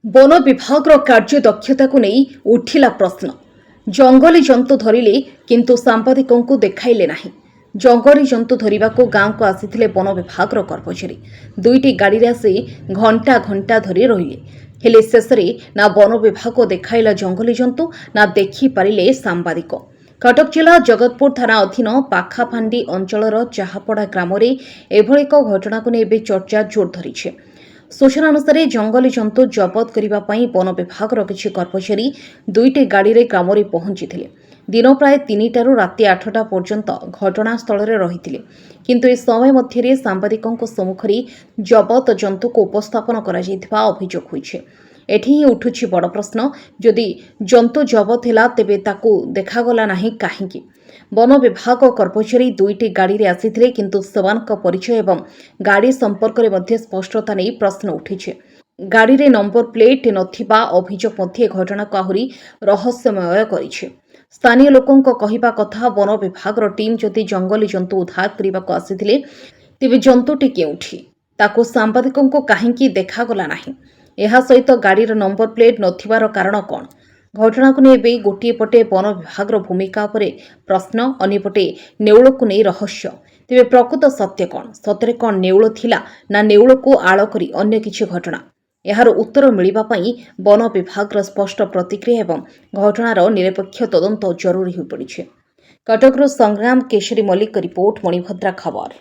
One विभाग कार्यदक्षता को नहीं उठिला प्रश्न। जंगली जंतु धरिले किंतु सांबादिकों को देखाइले नहीं। जंगली जंतु धरिबा को गांव को आसीथिले वन विभाग कर्मचारी दुईटी गाड़ी रे आसी घंटा घंटा धरी रहिले हेले शेषरे ना वन विभाग को देखाइला जंगली जंतु ना देखि पारिले सांबादिक। कटक जिला जगतपुर थाना अधीन पाखाफांडी अंचलर चाहापड़ा ग्राम में एभली एक घटना को नहीं चर्चा जोर धरी। सूचना अनुसार जंगली जंतु जबत करने वन विभाग किसी कर्मचारी दुईटी गाड़ी रे ग्राम में पहुंची दिन प्राय 3टारू राति 8टा पर्यंत घटनास्थल में रही किंतु ए समय मध्य सांबादिकों सम्मुखरे जबत जंतु को उपस्थापन कर अभियोग होइछे। एठी ही उठुछि बड़ प्रश्न, जदि जंतु जबत है तेबे ताकू देखागला नहीं काहींकी। वन विभाग कर्मचारी दुईटी गाड़ी रे आसीथिले किंतु सेवानक परिचय एवं गाड़ी संपर्क में मध्य स्पष्टता नहीं प्रश्न उठिछे। गाड़ी रे नंबर प्लेट नथिबा अभियोग मध्य घटना को आहुरी रहस्यमय करिछे। स्थानीय लोकों कहिबा कथा वन विभाग टीम जदि जंगली जंतु उद्धार करने को आसीथिले तेबे जंतुटी केउठी ताकू सांबादिकों को काहींकी देखागला नहीं। यह सहित गाड़ी नंबर प्लेट नथिबार कारण कौन? घटना को नहीं गोटे पटे वन विभाग भूमिका पर प्रश्न, अन्यपटे नेउल को नहीं रहस्य। तेरे प्रकृत सत्य कौन? सतरे कौन नेउल थिला ना नेउल को आड़ करी अन्य किछि घटना? यार उत्तर मिलिबा पई वन विभाग स्पष्ट प्रतिक्रिया एवं घटनार निरपेक्ष तदंत जरूरी हो पड़िछे। कटकरू संग्राम केशरी मल्लिक रिपोर्ट, मणिभद्रा खबर।